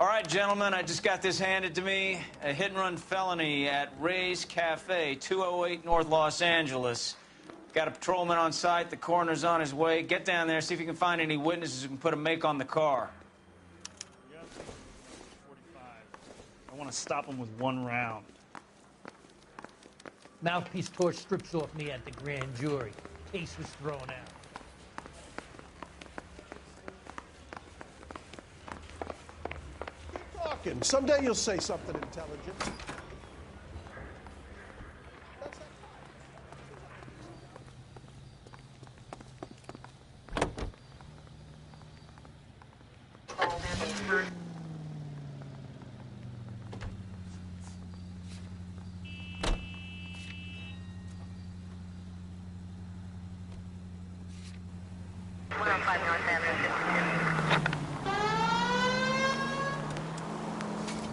right, gentlemen, I just got this handed to me. A hit-and-run felony at Ray's Cafe, 208 North Los Angeles. Got a patrolman on site. The coroner's on his way. Get down there, see if you can find any witnesses who can put a make on the car. Yep. 45. I want to stop him with one round. Mouthpiece tore strips off me at the grand jury. Case was thrown out. Talking. Someday you'll say something intelligent.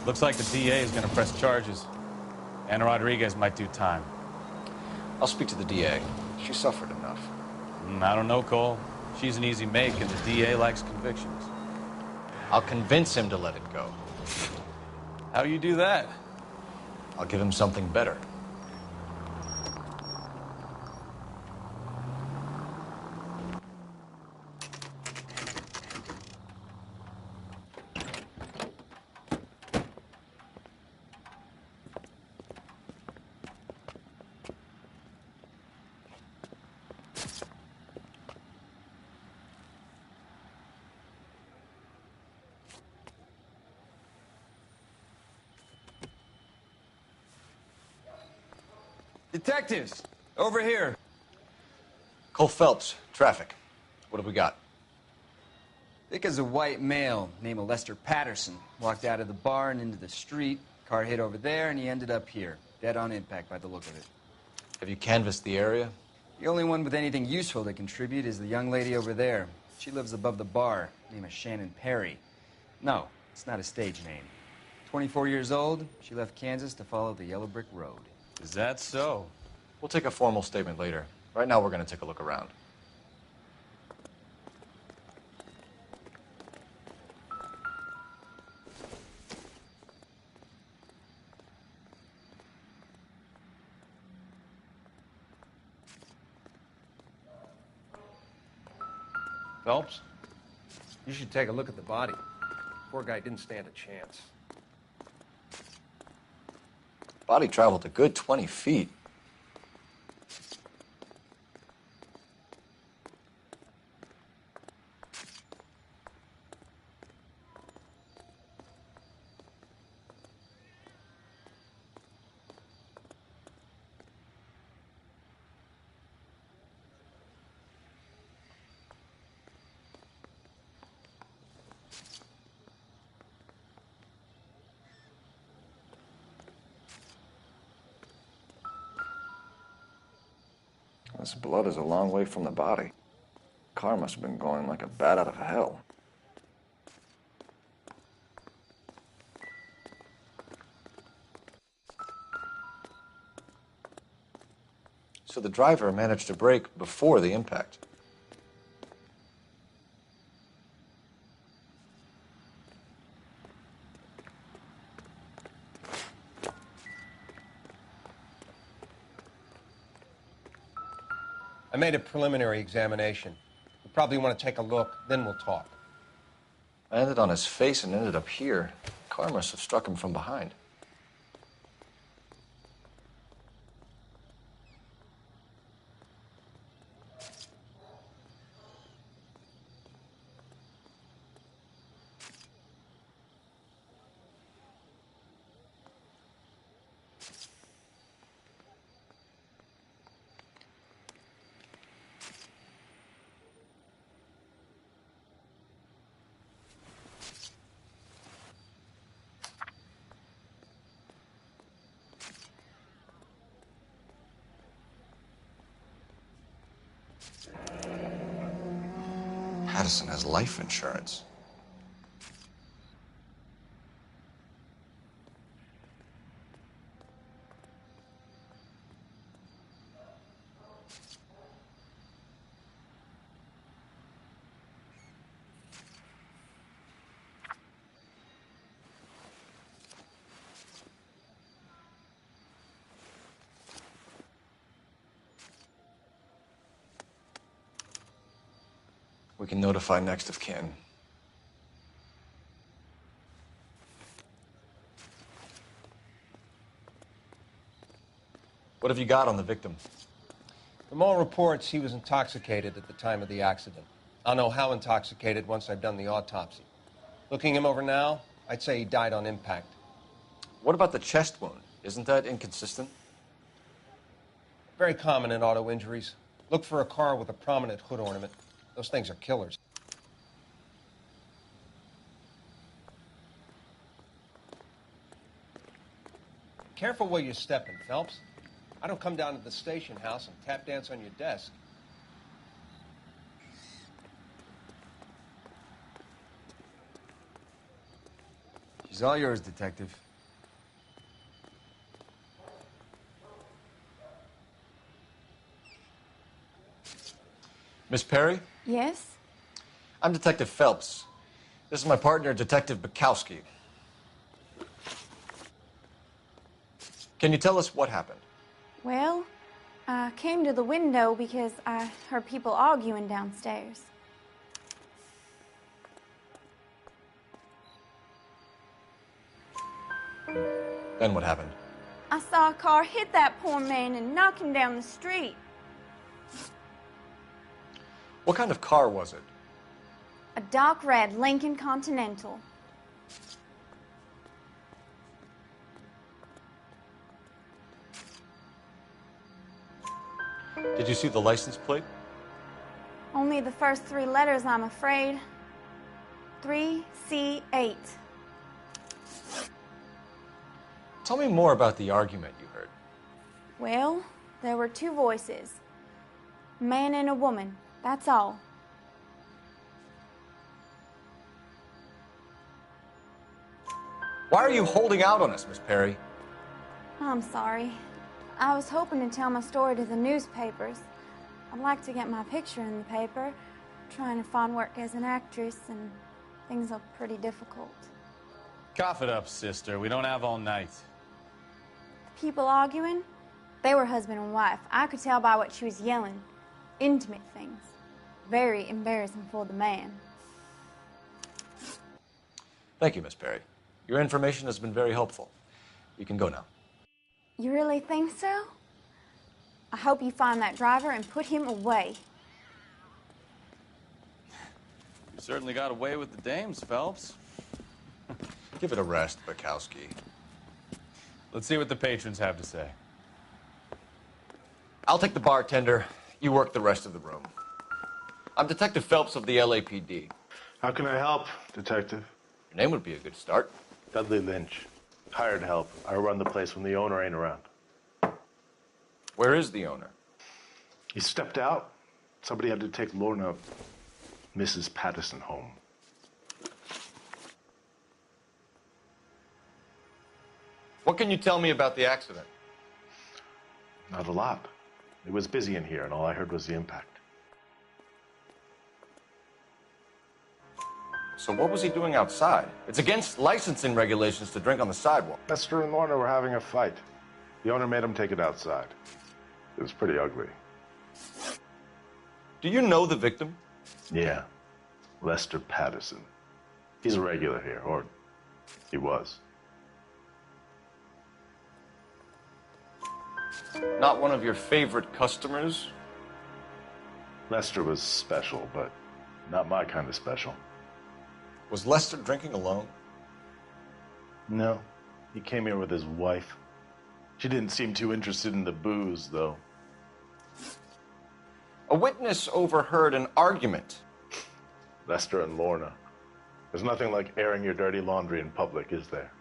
Looks like the DA is going to press charges. Anna Rodriguez might do time. I'll speak to the DA. She suffered enough. I don't know, Cole. She's an easy make, and the DA likes convictions. I'll convince him to let it go. How you do that? I'll give him something better. Detectives, over here. Cole Phelps, traffic. What have we got? Vic is a white male named Lester Patterson. Walked out of the bar and into the street. Car hit over there, and he ended up here. Dead on impact by the look of it. Have you canvassed the area? The only one with anything useful to contribute is the young lady over there. She lives above the bar. Name is Shannon Perry. No, it's not a stage name. 24 years old, she left Kansas to follow the yellow brick road. Is that so? We'll take a formal statement later. Right now, we're going to take a look around. Phelps, you should take a look at the body. Poor guy didn't stand a chance. Body traveled a good 20 feet. This blood is a long way from the body. Car must have been going like a bat out of hell. So the driver managed to brake before the impact. I made a preliminary examination. You probably want to take a look, then we'll talk. I landed on his face and ended up here. Car must have struck him from behind. Patterson has life insurance. We can notify next of kin. What have you got on the victim? From all reports, he was intoxicated at the time of the accident. I'll know how intoxicated once I've done the autopsy. Looking him over now, I'd say he died on impact. What about the chest wound? Isn't that inconsistent? Very common in auto injuries. Look for a car with a prominent hood ornament. Those things are killers. Careful where you're stepping, Phelps. I don't come down to the station house and tap dance on your desk. She's all yours, Detective. Miss Perry? Yes? I'm Detective Phelps. This is my partner, Detective Bukowski. Can you tell us what happened? Well, I came to the window because I heard people arguing downstairs. Then what happened? I saw a car hit that poor man and knock him down the street. What kind of car was it? A dark red Lincoln Continental. Did you see the license plate? Only the first 3 letters, I'm afraid. 3C8. Tell me more about the argument you heard. Well, there were 2 voices. A man and a woman, that's all. Why are you holding out on us, Miss Perry? I'm sorry. I was hoping to tell my story to the newspapers. I'd like to get my picture in the paper. Trying to find work as an actress, and things are pretty difficult. Cough it up, sister. We don't have all night. People arguing? They were husband and wife. I could tell by what she was yelling. Intimate things. Very embarrassing for the man. Thank you, Miss Perry. Your information has been very helpful. You can go now. You really think so? I hope you find that driver and put him away. You certainly got away with the dames, Phelps. Give it a rest, Bukowski. Let's see what the patrons have to say. I'll take the bartender. You work the rest of the room. I'm Detective Phelps of the LAPD. How can I help, Detective? Your name would be a good start. Dudley Lynch. Hired help. I run the place when the owner ain't around. Where is the owner? He stepped out. Somebody had to take Lorna, Mrs. Patterson, home. What can you tell me about the accident? Not a lot. It was busy in here, and all I heard was the impact. So what was he doing outside? It's against licensing regulations to drink on the sidewalk. Lester and Lorna were having a fight. The owner made him take it outside. It was pretty ugly. Do you know the victim? Yeah. Lester Patterson. He's a regular here, or he was. Not one of your favorite customers? Lester was special, but not my kind of special. Was Lester drinking alone? No. He came here with his wife. She didn't seem too interested in the booze, though. A witness overheard an argument. Lester and Lorna. There's nothing like airing your dirty laundry in public, is there?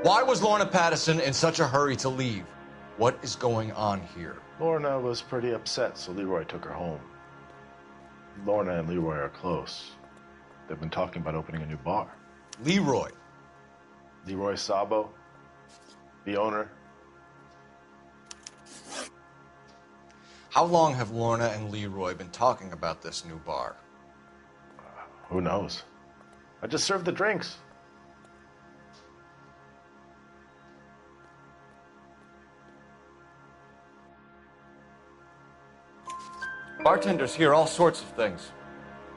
Why was Lorna Patterson in such a hurry to leave? What is going on here? Lorna was pretty upset, so Leroy took her home. Lorna and Leroy are close. They've been talking about opening a new bar. Leroy. Leroy Sabo, the owner. How long have Lorna and Leroy been talking about this new bar? Who knows? I just served the drinks. Bartenders hear all sorts of things.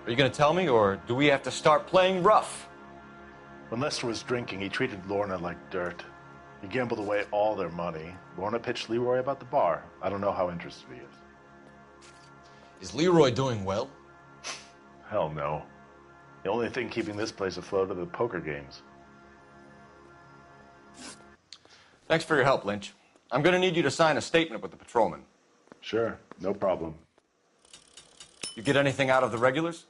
Are you going to tell me, or do we have to start playing rough? When Lester was drinking, he treated Lorna like dirt. He gambled away all their money. Lorna pitched Leroy about the bar. I don't know how interested he is. Is Leroy doing well? Hell no. The only thing keeping this place afloat are the poker games. Thanks for your help, Lynch. I'm going to need you to sign a statement with the patrolman. Sure, no problem. You get anything out of the regulars?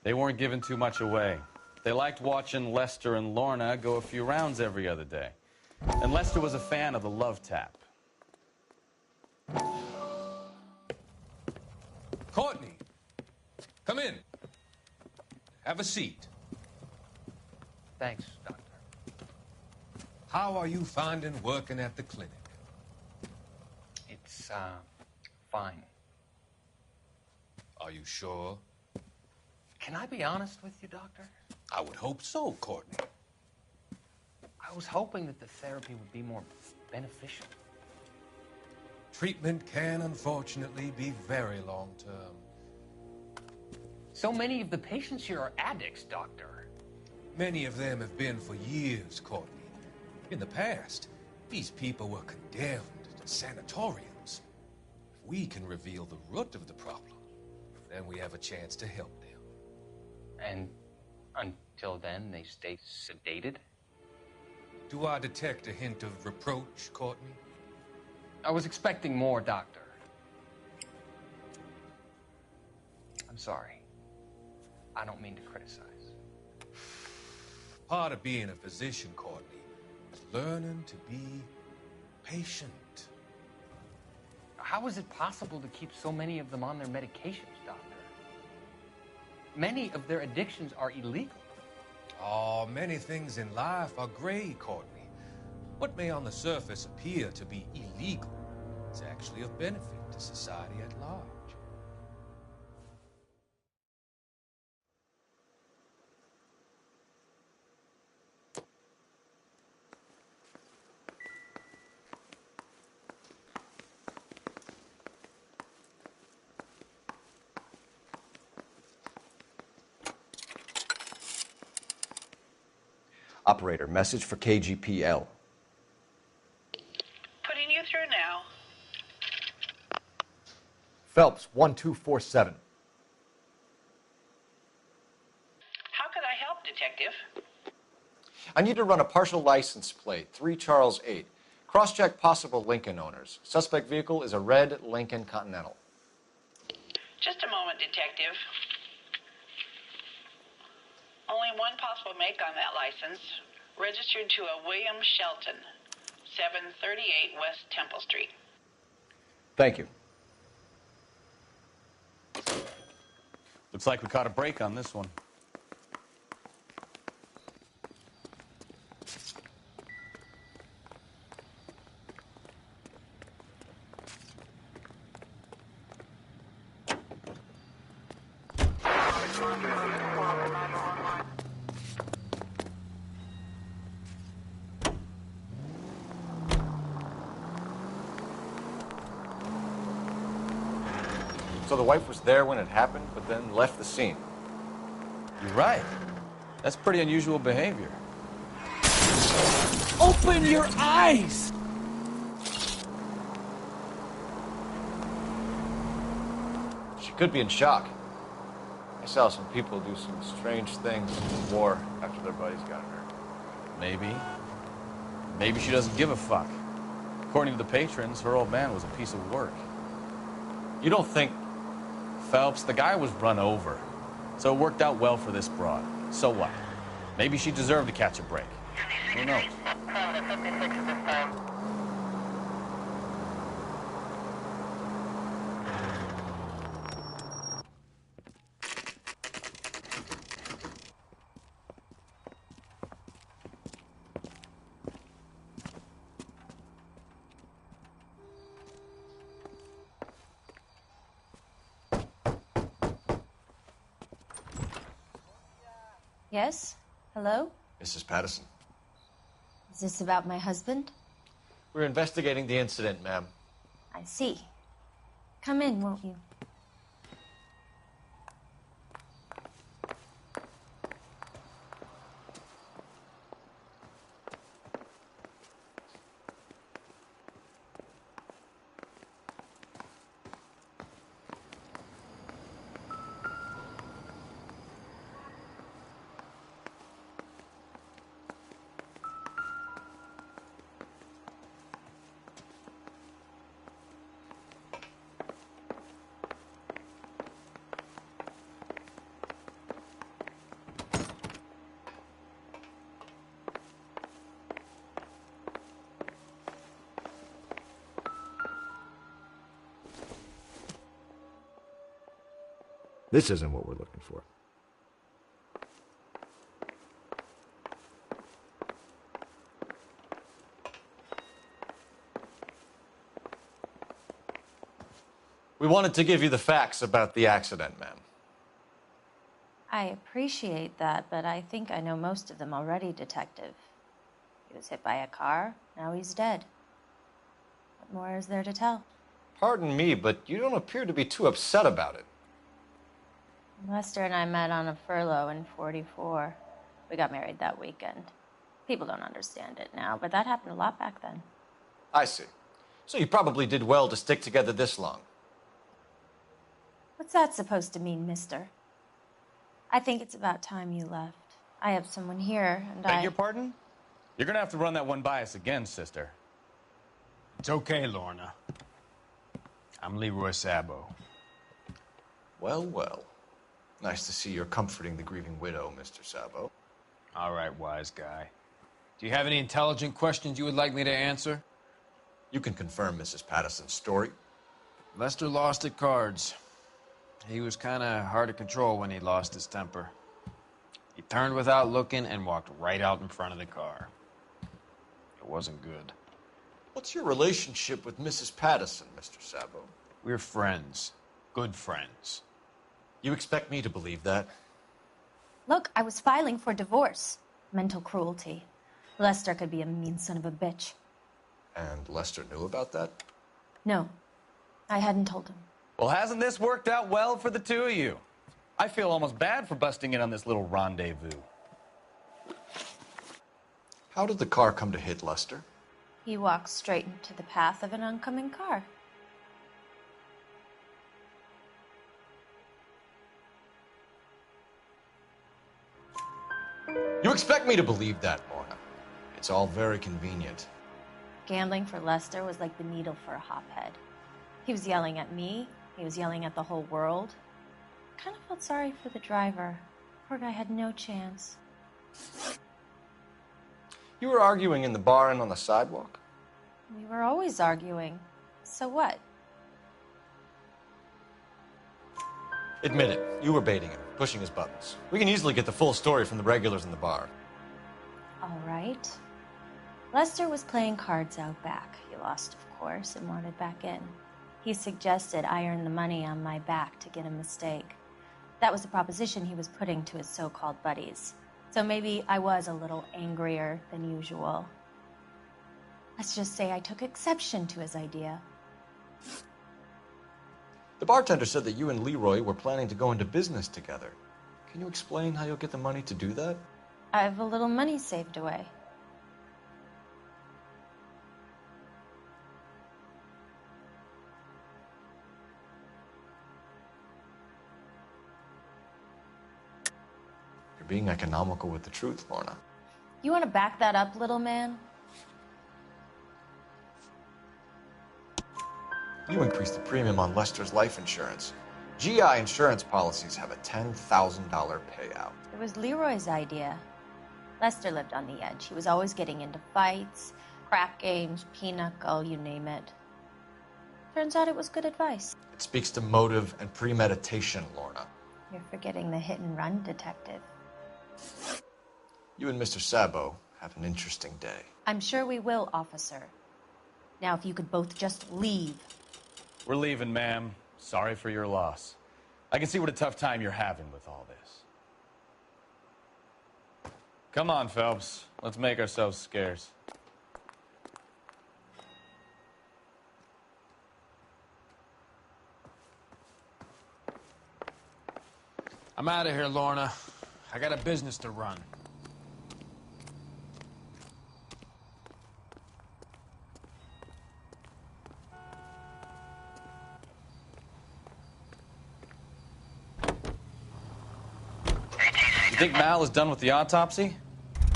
They weren't giving too much away. They liked watching Lester and Lorna go a few rounds every other day. And Lester was a fan of the love tap. Courtney, come in. Have a seat. Thanks, Doctor. How are you finding working at the clinic? It's, fine. Are you sure? Can I be honest with you, Doctor? I would hope so, Courtney. I was hoping that the therapy would be more beneficial. Treatment can, unfortunately, be very long-term. So many of the patients here are addicts, Doctor. Many of them have been for years, Courtney. In the past, these people were condemned to sanatoriums. If we can reveal the root of the problem, then we have a chance to help them. And until then, they stay sedated? Do I detect a hint of reproach, Courtney? I was expecting more, Doctor. I'm sorry. I don't mean to criticize. Part of being a physician, Courtney, is learning to be patient. How is it possible to keep so many of them on their medications, Doctor? Many of their addictions are illegal. Oh, many things in life are gray, Courtney. What may on the surface appear to be illegal is actually of benefit to society at large. Operator, message for KGPL. Putting you through now. Phelps, 1247. How could I help, Detective? I need to run a partial license plate, 3 Charles 8. Cross-check possible Lincoln owners. Suspect vehicle is a red Lincoln Continental. Just a moment, Detective. Only one possible make on that license. Registered to a William Shelton, 738 West Temple Street. Thank you. Looks like we caught a break on this one. So the wife was there when it happened, but then left the scene. You're right. That's pretty unusual behavior. Open your eyes! She could be in shock. I saw some people do some strange things in the war after their buddies got hurt. Maybe. Maybe she doesn't give a fuck. According to the patrons, her old man was a piece of work. You don't think... Phelps, the guy was run over. So it worked out well for this broad. So what? Maybe she deserved to catch a break. Who knows? Yes? Hello? Mrs. Patterson. Is this about my husband? We're investigating the incident, ma'am. I see. Come in, won't you? This isn't what we're looking for. We wanted to give you the facts about the accident, ma'am. I appreciate that, but I think I know most of them already, Detective. He was hit by a car, now he's dead. What more is there to tell? Pardon me, but you don't appear to be too upset about it. Lester and I met on a furlough in '44. We got married that weekend. People don't understand it now, but that happened a lot back then. I see. So you probably did well to stick together this long. What's that supposed to mean, mister? I think it's about time you left. I have someone here, and Beg your pardon? You're gonna have to run that one by us again, sister. It's okay, Lorna. I'm Leroy Sabo. Well, well. Nice to see you're comforting the grieving widow, Mr. Sabo. All right, wise guy. Do you have any intelligent questions you would like me to answer? You can confirm Mrs. Patterson's story. Lester lost at cards. He was kind of hard to control when he lost his temper. He turned without looking and walked right out in front of the car. It wasn't good. What's your relationship with Mrs. Patterson, Mr. Sabo? We're friends. Good friends. You expect me to believe that? Look, I was filing for divorce. Mental cruelty. Lester could be a mean son of a bitch. And Lester knew about that? No, I hadn't told him. Well, hasn't this worked out well for the two of you? I feel almost bad for busting in on this little rendezvous. How did the car come to hit Lester? He walked straight into the path of an oncoming car. You expect me to believe that, Lorna? It's all very convenient. Gambling for Lester was like the needle for a hophead. He was yelling at me. He was yelling at the whole world. I kind of felt sorry for the driver. Poor guy had no chance. You were arguing in the bar and on the sidewalk? We were always arguing. So what? Admit it. You were baiting him, pushing his buttons. We can easily get the full story from the regulars in the bar. All right. Lester was playing cards out back. He lost, of course, and wanted back in. He suggested I earn the money on my back to get a mistake. That was the proposition he was putting to his so-called buddies. So maybe I was a little angrier than usual. Let's just say I took exception to his idea. The bartender said that you and Leroy were planning to go into business together. Can you explain how you'll get the money to do that? I have a little money saved away. You're being economical with the truth, Lorna. You want to back that up, little man? You increased the premium on Lester's life insurance. GI insurance policies have a $10,000 payout. It was Leroy's idea. Lester lived on the edge. He was always getting into fights, crack games, pinochle, you name it. Turns out it was good advice. It speaks to motive and premeditation, Lorna. You're forgetting the hit and run, detective. You and Mr. Sabo have an interesting day. I'm sure we will, officer. Now, if you could both just leave. We're leaving, ma'am. Sorry for your loss. I can see what a tough time you're having with all this. Come on, Phelps. Let's make ourselves scarce. I'm out of here, Lorna. I got a business to run. You think Mal is done with the autopsy?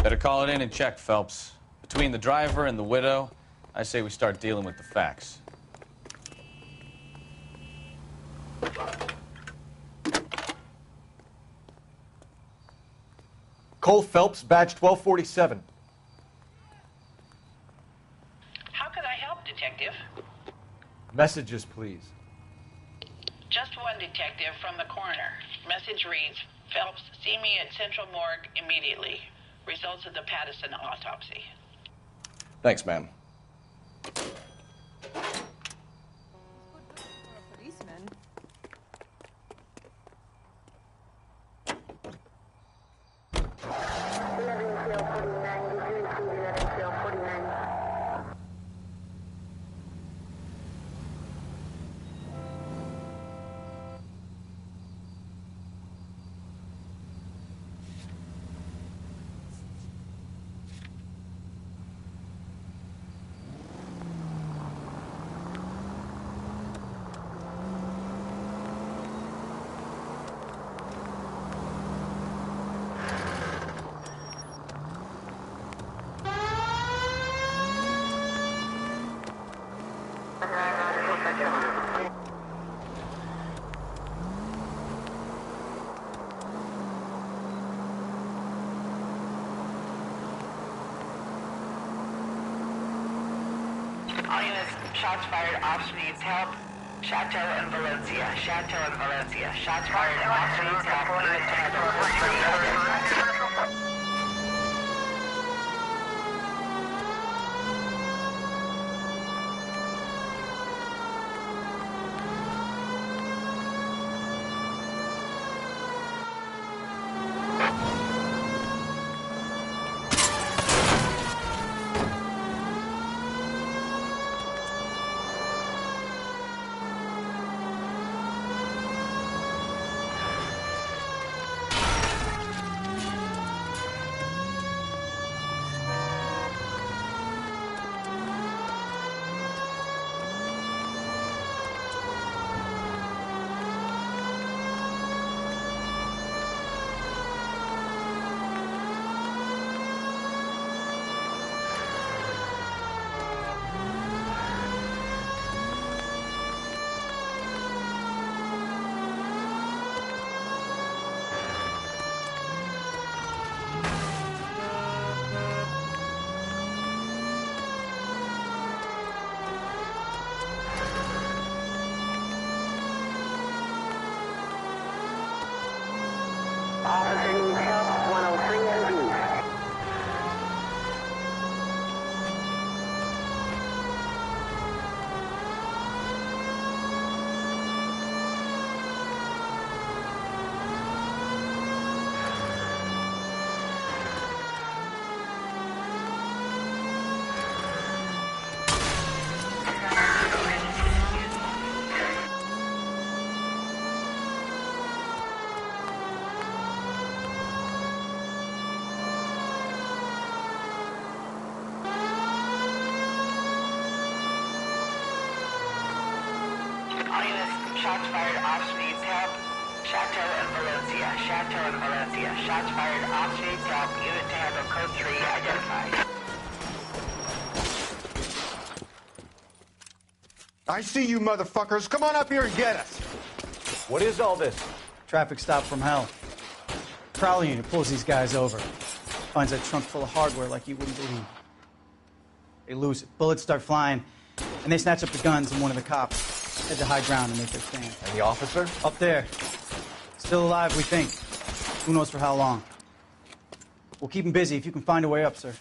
Better call it in and check, Phelps. Between the driver and the widow, I say we start dealing with the facts. Cole Phelps, badge 1247. How can I help, Detective? Messages, please. Just one detective from the coroner. Message reads, Phelps, see me at Central Morgue immediately. Results of the Pattison autopsy. Thanks, ma'am. Policeman. All units, shots fired, ops needs help. Chateau and Valencia. Chateau and Valencia. Shots fired, ops needs help. Unit to handle. Officer needs help, 103 MD. All units, shots fired, ops needs help. Chateau and Valencia. Chateau and Valencia. Shots fired, ops needs help. Unit to handle code 3 identified. I see you motherfuckers. Come on up here and get us. What is all this? Traffic stop from hell. Prowler unit pulls these guys over. Finds a trunk full of hardware like you wouldn't believe. They lose it. Bullets start flying, and they snatch up the guns, and one of the cops head to high ground and make their stand. And the officer? Up there. Still alive, we think. Who knows for how long. We'll keep him busy if you can find a way up, sir.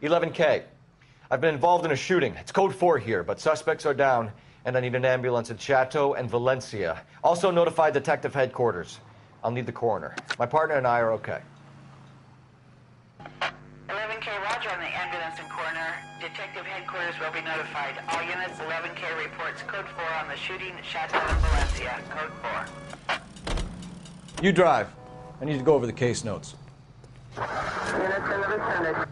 11K. I've been involved in a shooting. It's code 4 here, but suspects are down, and I need an ambulance at Chateau and Valencia. Also notify detective headquarters. I'll need the coroner. My partner and I are okay. 11K, roger on the ambulance and coroner. Detective headquarters will be notified. All units, 11K reports code 4 on the shooting at Chateau and Valencia. Code 4. You drive. I need to go over the case notes. Units in the vicinity.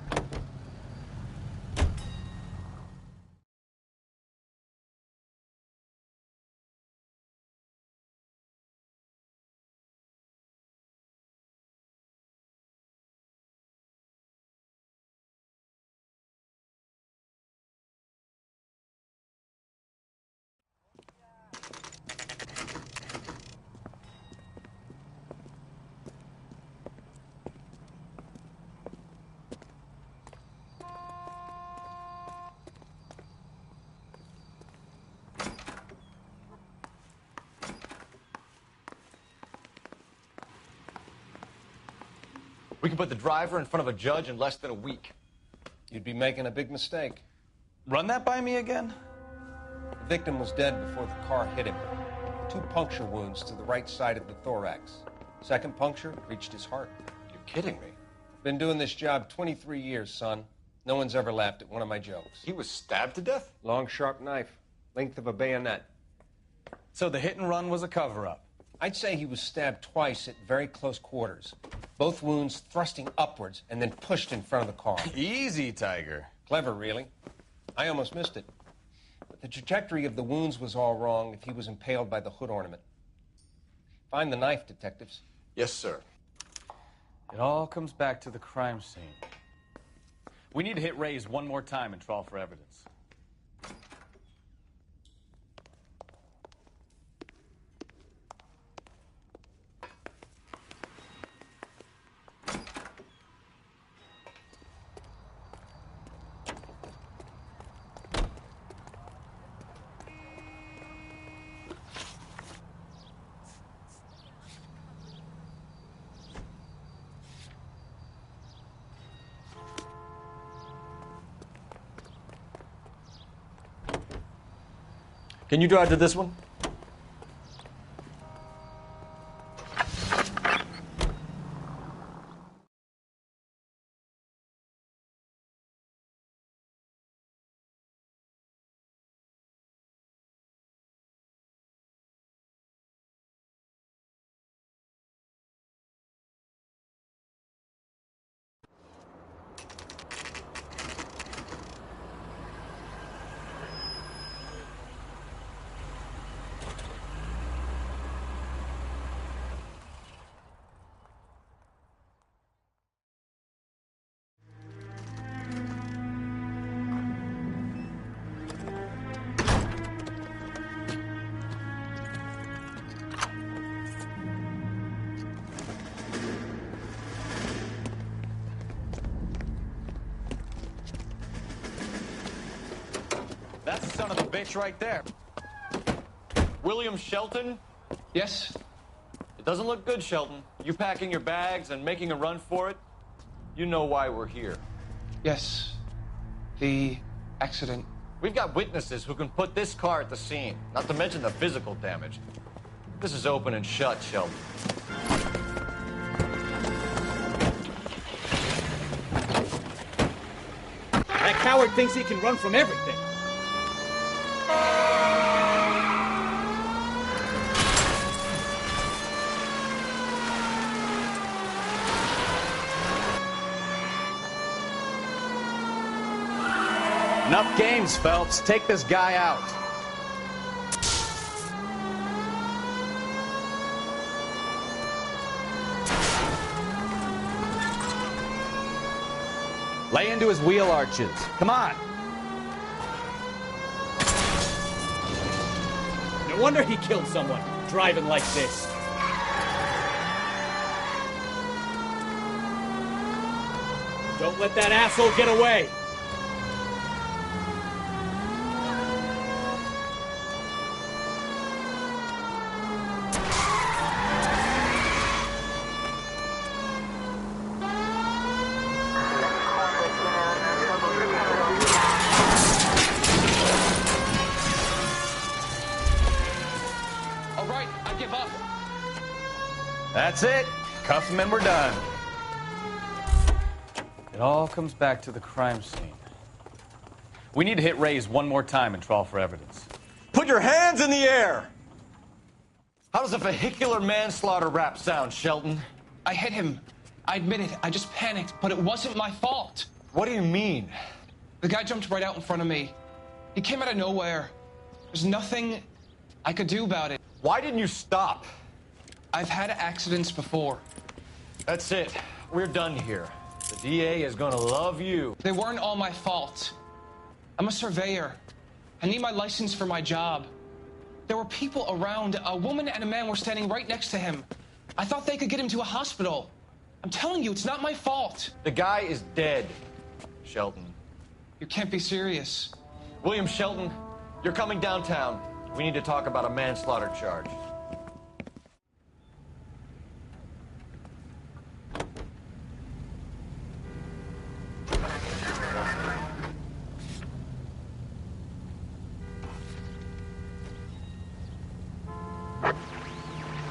We can put the driver in front of a judge in less than a week. You'd be making a big mistake. Run that by me again? The victim was dead before the car hit him. 2 puncture wounds to the right side of the thorax. Second puncture reached his heart. You're kidding me. Been doing this job 23 years, son. No one's ever laughed at one of my jokes. He was stabbed to death? Long, sharp knife. Length of a bayonet. So the hit and run was a cover-up? I'd say he was stabbed twice at very close quarters. Both wounds thrusting upwards and then pushed in front of the car. Easy, Tiger. Clever, really. I almost missed it. But the trajectory of the wounds was all wrong if he was impaled by the hood ornament. Find the knife, detectives. Yes, sir. It all comes back to the crime scene. We need to hit Ray's one more time and trawl for evidence. Can you drive to this one? That's the son of a bitch right there. William Shelton? Yes? It doesn't look good, Shelton. You packing your bags and making a run for it? You know why we're here. Yes. The accident. We've got witnesses who can put this car at the scene, not to mention the physical damage. This is open and shut, Shelton. That coward thinks he can run from everything. Enough games, Phelps. Take this guy out. Lay into his wheel arches. Come on. No wonder he killed someone, driving like this. Don't let that asshole get away. can't give up. That's it. Cuff him and we're done. It all comes back to the crime scene. We need to hit Ray's one more time and trawl for evidence. Put your hands in the air! How does a vehicular manslaughter rap sound, Shelton? I hit him. I admit it. I just panicked, but it wasn't my fault. What do you mean? The guy jumped right out in front of me. He came out of nowhere. There's nothing I could do about it. Why didn't you stop? I've had accidents before. That's it. We're done here. The DA is gonna love you. They weren't all my fault. I'm a surveyor. I need my license for my job. There were people around. A woman and a man were standing right next to him. I thought they could get him to a hospital. I'm telling you, it's not my fault. The guy is dead, Shelton. You can't be serious. William Shelton, you're coming downtown. We need to talk about a manslaughter charge.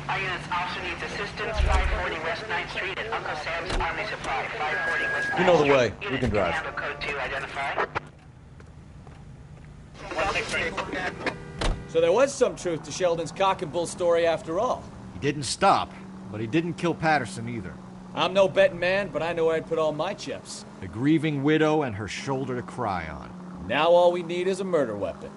Our units also needs assistance. 540 West 9th Street at Uncle Sam's Army Supply. 540 West 9th You know the Street. way. You Units can drive. handle code 2 identify. So there was some truth to Sheldon's cock and bull story after all. He didn't stop, but he didn't kill Patterson either. I'm no betting man, but I know where I'd put all my chips. The grieving widow and her shoulder to cry on. Now all we need is a murder weapon.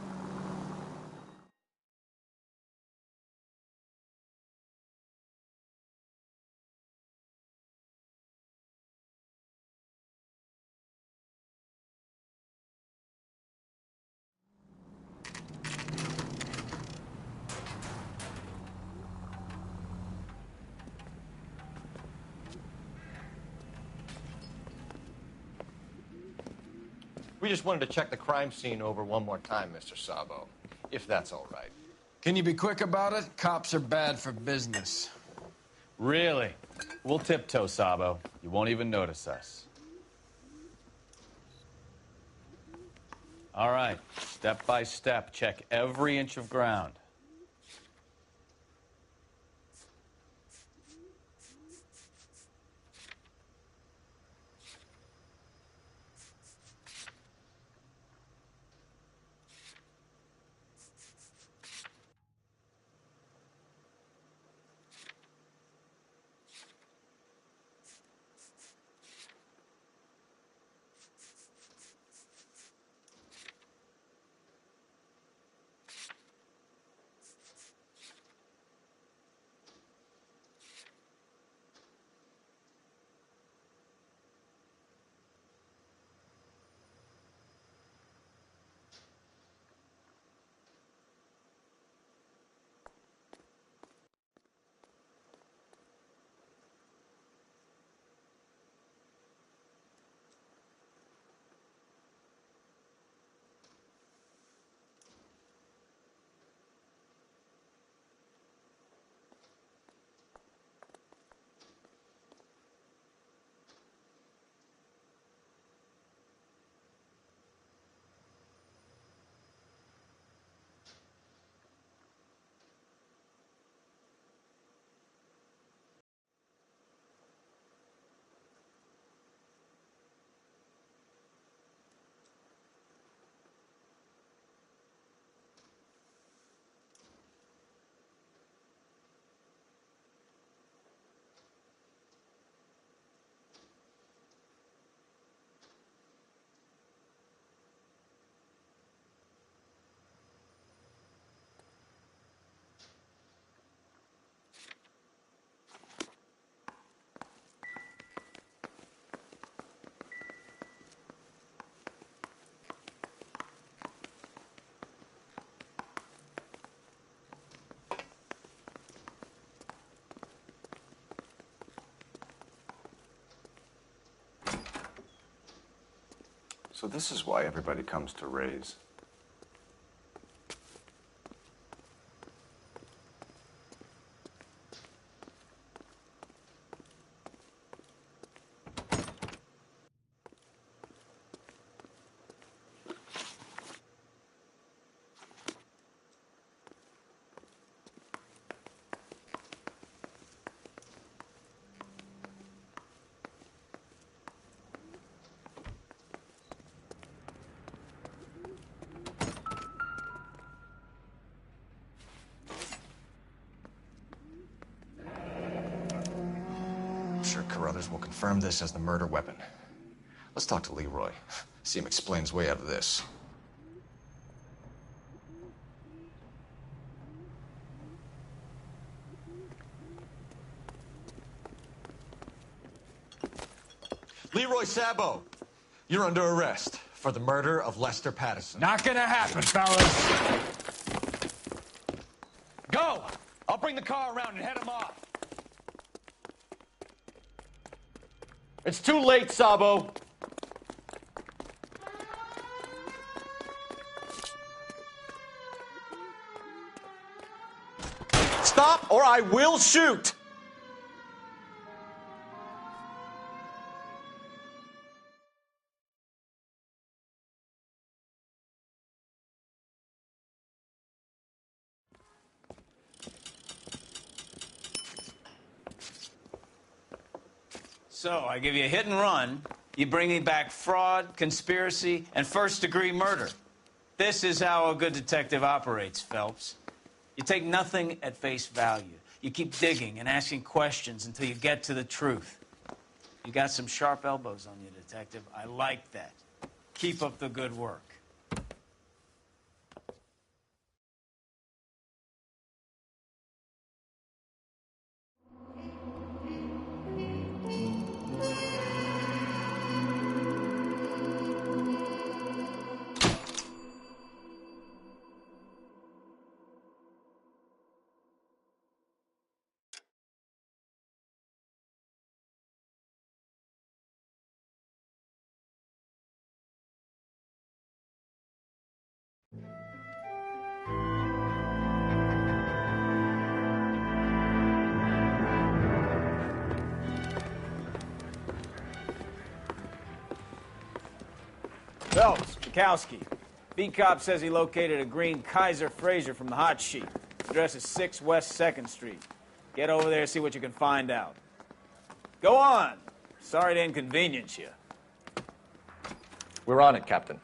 We just wanted to check the crime scene over one more time, Mr. Sabo, if that's all right. Can you be quick about it? Cops are bad for business. Really? We'll tiptoe, Sabo. You won't even notice us. All right, step by step, check every inch of ground. So this is why everybody comes to Ray's. brothers will confirm this as the murder weapon. Let's talk to Leroy. See him explain his way out of this. Leroy Sabo, you're under arrest for the murder of Lester Patterson. Not gonna happen, fellas. Go! I'll bring the car around and head him off. It's too late, Sabo. Stop or I will shoot! So, I give you a hit and run. You bring me back fraud, conspiracy, and first-degree murder. This is how a good detective operates, Phelps. You take nothing at face value. You keep digging and asking questions until you get to the truth. You got some sharp elbows on you, detective. I like that. Keep up the good work. Phelps, Bukowski. Beat cop says he located a green Kaiser Fraser from the hot sheet. Address is 6 West 2nd Street. Get over there, see what you can find out. Go on. Sorry to inconvenience you. We're on it, Captain.